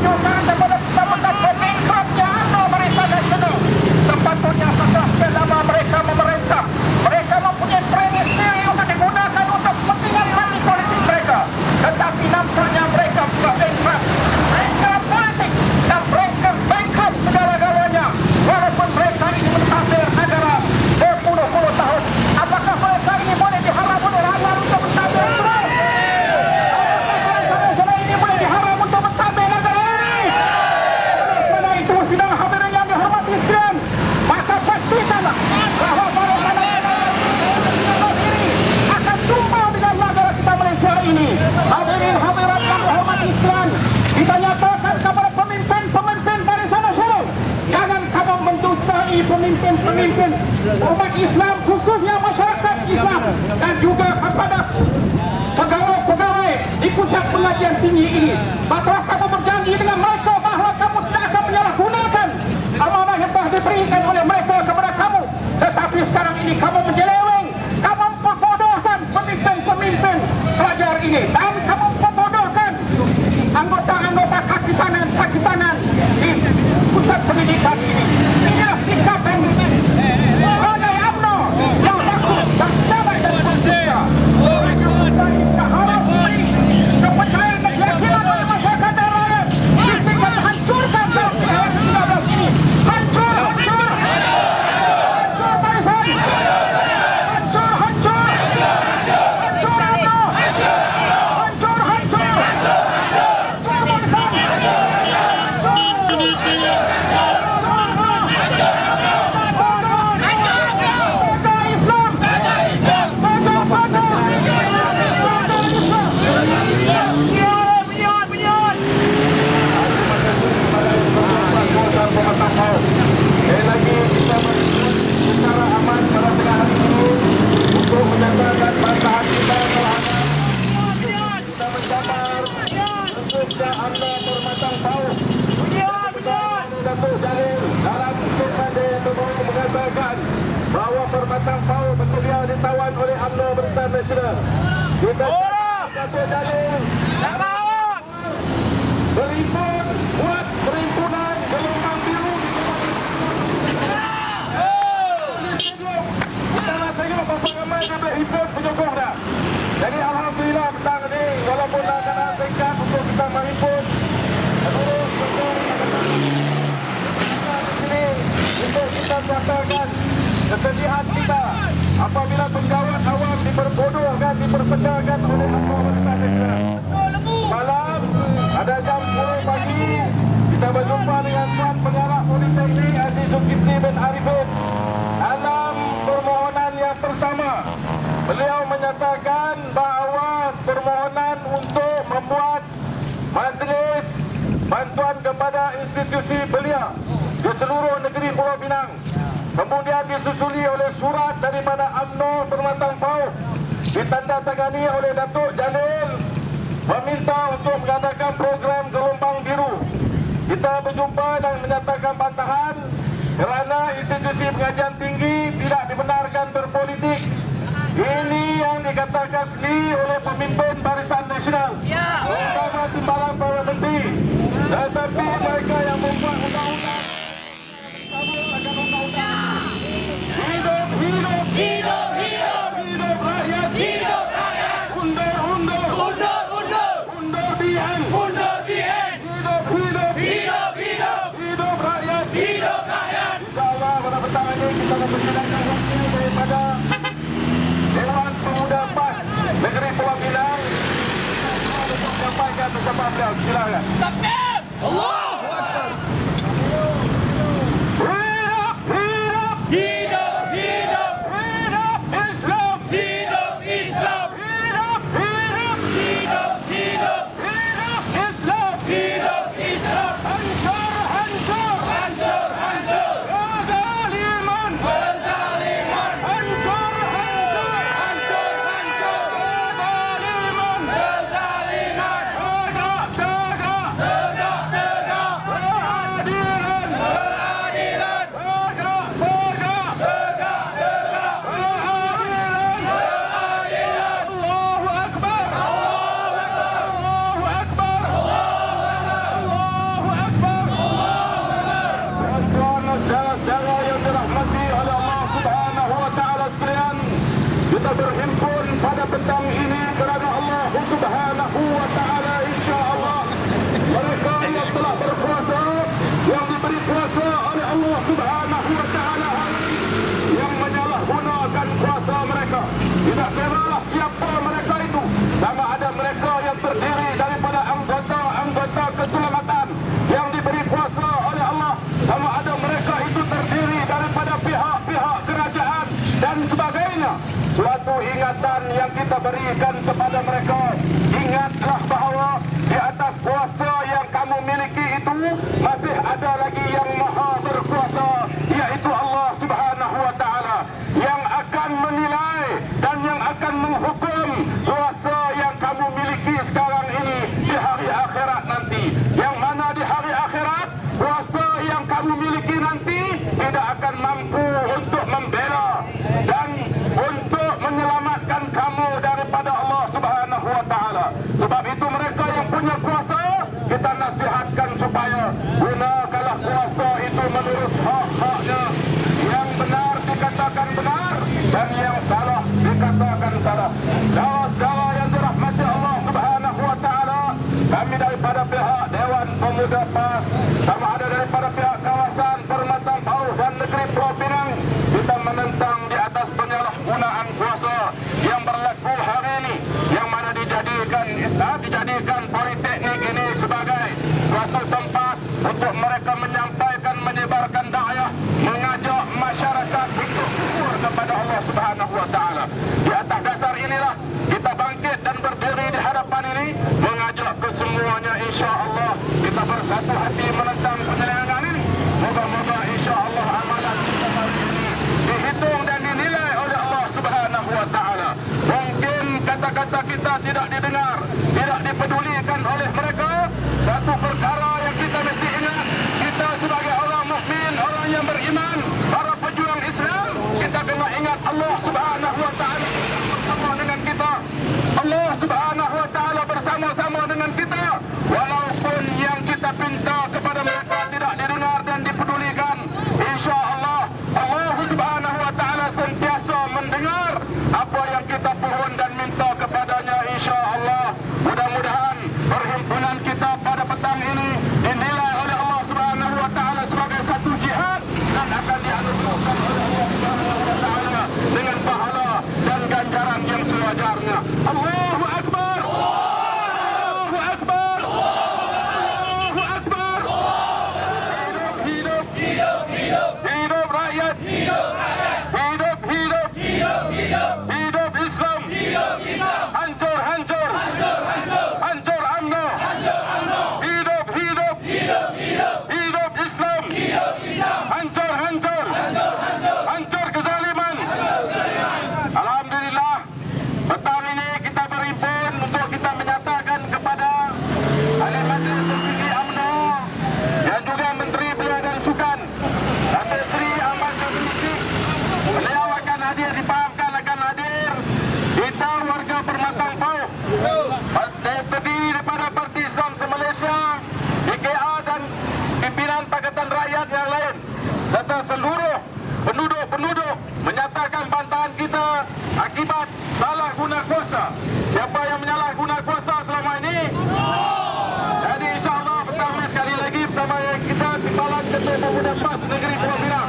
tunjukkan kepada kita pemimpinnya atau mereka dari sini. Sepatutnya sudah selama mereka memerintah, mereka mempunyai premis untuk digunakan untuk kepentingan politik mereka. Tetapi nampaknya mereka juga bankrupt. Mereka politik dan bankrupt segala-galanya. Walaupun mereka ini mentadbir negara berpuluh-puluh tahun, apakah mereka ini boleh diharam oleh rakyat untuk mentadbir negara? Apakah saudara ini boleh diharam untuk mentadbir negara ini? Oleh kerana itu, sidang hadirin yang dihormati sekalian, maka pastikanlah bahawa mereka akan tumpah dengan negara kita Malaysia ini. Hadirin hadirat yang dihormati sekalian, kita nyatakan kepada pemimpin Barisan Nasional, jangan kamu mendustai pemimpin umat Islam, khususnya masyarakat Islam, dan juga kepada pegawai-pegawai di pusat pengajian tinggi ini. Setelah kamu berjanji dengan mereka bahawa kamu tidak akan menyalahgunakan amanah yang telah diberikan oleh mereka kepada kamu, tetapi sekarang ini kamu menyeleweng, kamu memperbodohkan pemimpin pelajar ini, dan kamu memperbodohkan anggota-anggota kaki kanan di pusat pendidikan ini. Inilah sikap yang oleh UMNO yang takut dan sabar dan bersihnya. Orang yang mencari keharap kepercayaan dan keyakinan oleh masyarakat dan rakyat, disingkat hancurkan tahun 2019 ini. Hancur barisan, hancur UMNO, hancur barisan, sekali lagi kita secara aman pada tengah hari ini untuk menyatakan bantahan kita terhadap kita mencabar khususnya anda bermatang paut Datuk Jalil dalam statement dia tersebut mengatakan bahawa Permatang Paut bersedia ditawan oleh UMNO Barisan Nasional. Kita Datuk Jalil berhimpun buat perhimpunan gelombang biru kita nak tengok berapa ramai dia berhimpun penyokong dah. Jadi alhamdulillah petang ini walaupun akan singkat untuk kita berhimpun untuk kita menyatakan kesedihan kita apabila penggawat awam diperbodohkan, dipersedakan oleh UMNO Barisan Nasional. Malam pada jam 10 pagi kita berjumpa dengan Tuan Pengarah Politeknik Aziz Zulkifli bin Arifin. Dalam permohonan yang pertama, beliau menyatakan bahawa permohonan untuk membuat majlis bantuan kepada institusi belia di seluruh negeri Pulau Pinang kemudian disusuli oleh surat daripada UMNO Permatang Paut ditandatangani oleh Datuk Jalil meminta untuk mengadakan program gelombang biru. Kita berjumpa dan menyatakan bantahan kerana institusi pengajian tinggi tidak dibenarkan berpolitik. Ini yang dikatakan sendiri oleh pemimpin Barisan Nasional, utama timbalan para menteri. Tetapi mereka yang membuat undang-undang akan undang-undang. Hidup rakyat. Undur bihan. Hidup rakyat. InsyaAllah pada petang ini kita mempersilakan wakil daripada Dewan Pemuda PAS Negeri Pulau Pinang untuk menyampaikan ucapan beliau. Silakan. Takbir! Allahu Akbar. keselamatan yang diberi kuasa oleh Allah, sama ada mereka itu terdiri daripada pihak-pihak kerajaan dan sebagainya. Suatu ingatan yang kita berikan kepada mereka, ingatlah bahawa di atas kuasa yang kamu miliki itu masih ada lagi yang maha berkuasa, yaitu Allah Subhanahu wa Ta'ala, yang akan menilai dan yang akan menghukum kuasa yang kamu miliki sekarang ini di hari akhirat nanti. Yang mana di hari akhirat kuasa yang kamu miliki nanti tidak akan mampu untuk membela dan untuk menyelamatkan kamu daripada Allah Subhanahu wa Ta'ala. Sebab itu mereka yang punya kuasa, kita nasihatkan supaya gunakanlah kuasa itu menurut hak-haknya. Yang benar dikatakan benar dan yang salah dikatakan salah. Saudara-saudara yang dirahmati Allah Subhanahu wa Ta'ala, kami daripada pihak Dewan Pemuda PAS, sama ada daripada pihak kawasan Permatang Pauh dan Negeri Pulau Pinang, kita menentang di atas penyalahgunaan kuasa yang berlaku hari ini, yang mana dijadikan politeknik ini sebagai suatu tempat untuk mereka menyampaikan, menyebarkan dakwah, mengajak masyarakat untuk kufur kepada Allah Subhanahu wa Ta'ala. Di atas dasar inilah kita bangkit dan berdiri di hadapan ini, mengajak kesemuanya insya-Allah kita bersatu hati menentang penyelewengan ini. Moga-moga insya-Allah amalan kita hari ini dihitung dan dinilai oleh Allah Subhanahu wa Ta'ala. Mungkin kata-kata kita tidak didengar, tidak dipedulikan oleh mereka. Satu perkara yang kita mesti ingat, kita sebagai orang mukmin, orang yang beriman, para pejuang Islam, kita kena ingat Allah Subhanahu wa Ta'ala bersama dengan kita. Allah Subhanahu wa Ta'ala bersama-sama dengan kita. Walaupun yang kita pinta kepada mereka tidak didengar dan dipedulikan, insya-Allah Allah Subhanahu wa Ta'ala sentiasa mendengar apa yang kita pohon dan minta kepadanya, insya-Allah. Mudah-mudahan perhimpunan kita pada petang ini dinilai oleh Allah Subhanahu wa Ta'ala sebagai satu jihad dan akan dianugerahkan oleh Allah Subhanahu wa Ta'ala dengan pahala dan ganjaran yang sewajarnya. Allahu Akbar. Allahu Akbar. Allahu Akbar. Hidup, hidup, hidup, hidup rakyat. Hidup rakyat. Hidup, hidup, hidup, hidup, hidup Islam. Hidup Islam. Hancur, hancur. Hancur, hancur. Hancur UMNO. Hancur UMNO. Hidup, hidup, hidup, hidup, hidup Islam. Hidup Islam. Hancur, hancur. Hancur, hancur. Hancur kezaliman. Hancur kezaliman. Alhamdulillah, petang ini kita berhimpun untuk kita menyatakan kepada ahli majlis tertinggi UMNO dan juga Menteri Belia dan Sukan, Datuk Seri Ahmad Syafruddin. Beliau akan hadir, dipahamkan akan hadir. Kita warga Permatang Pauh, terdiri daripada Parti Islam se-Malaysia, DKA dan pimpinan Pakatan Rakyat yang lain, serta seluruh penduduk-penduduk menyatakan bantahan kita akibat salah guna kuasa. Siapa yang menyalah guna kuasa selama ini? Jadi insya-Allah petang ini sekali lagi bersama kita Timbalan Ketua Pemuda PAS Negeri Pulau Pinang.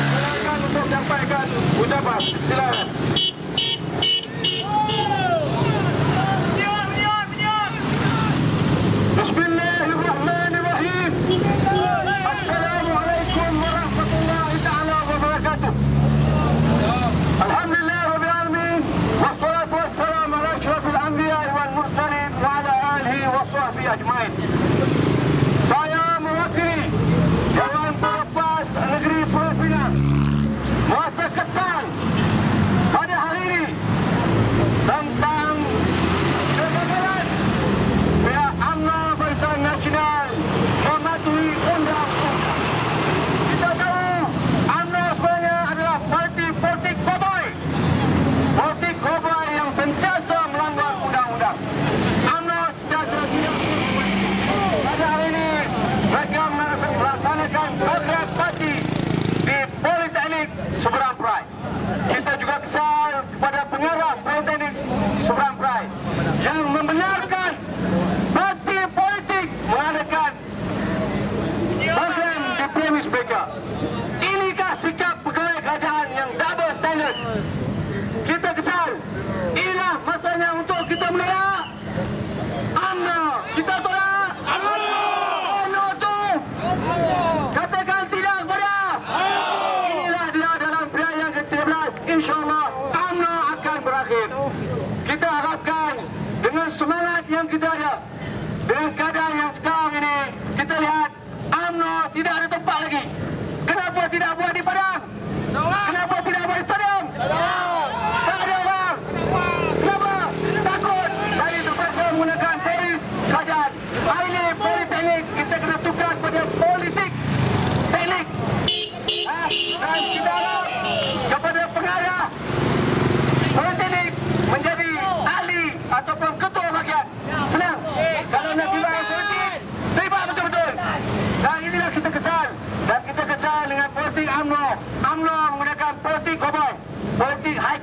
Silakan untuk menyampaikan ucapan. Silakan. Bismillahirrahmanirrahim. Assalamualaikum warahmatullahi ta'ala wabarakatuh. Alhamdulillah rabbil alamin, wassalatu wassalamu ala asyrafil anbiya wal mursalin wa ala alihi wa sahbihi ajmain. Saya mewakili Dewan Pemuda PAS Negeri Pulau Pinang merasa kesal pada hari ini tentang kegagalan pihak UMNO Barisan Nasional mematuhi undang-undang. Kita tahu UMNO sebenarnya adalah politik cowboy. Politik cowboy yang sentiasa melanggar undang-undang. UMNO sentiasa tidak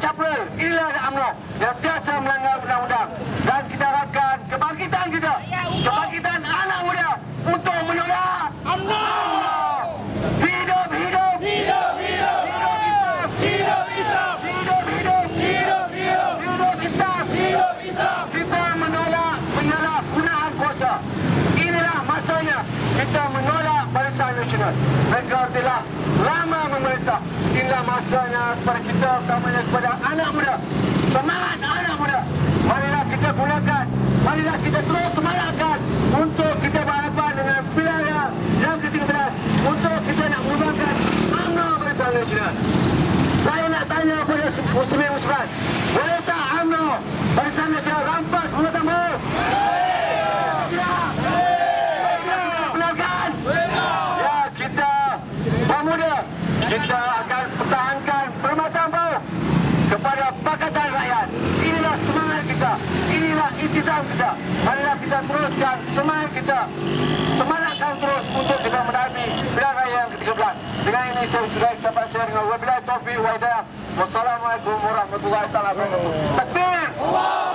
capel. Inilah UMNO yang tiasa melanggar undang-undang. Dan kita harapkan kebangkitan kita, kebangkitan anak muda untuk menolak UMNO. Hidup, hidup, hidup, hidup, hidup Islam, hidup Islam, hidup, hidup, hidup, hidup, hidup Islam, hidup Islam. Kita menolak penyalahgunaan kuasa. Inilah masanya kita menolak Barisan Nasional. Mereka telah lama memerintah. Inilah masanya kepada kita, utamanya kepada anak muda. Semangat anak muda. Marilah kita gunakan, marilah kita terus semangatkan untuk kita berhadapan dengan pilihan yang ke-13 untuk kita nak mengubahkan UMNO Barisan Nasional. Saya nak tanya kepada Muslimin-Muslimat, boleh tak UMNO Barisan Nasional rampas Pulau Tambur? Kita akan pertahankan permata bau kepada Pakatan Rakyat. Inilah semangat kita, inilah iltizam kita. Marilah kita teruskan semangat kita, semangatkan terus untuk kita menghadapi pilihan raya yang ke-13. Dengan ini saya sudah ucapkan saya dengan wabillahi taufiq wa hidayah. Wassalamualaikum warahmatullahi wabarakatuh. Takbir!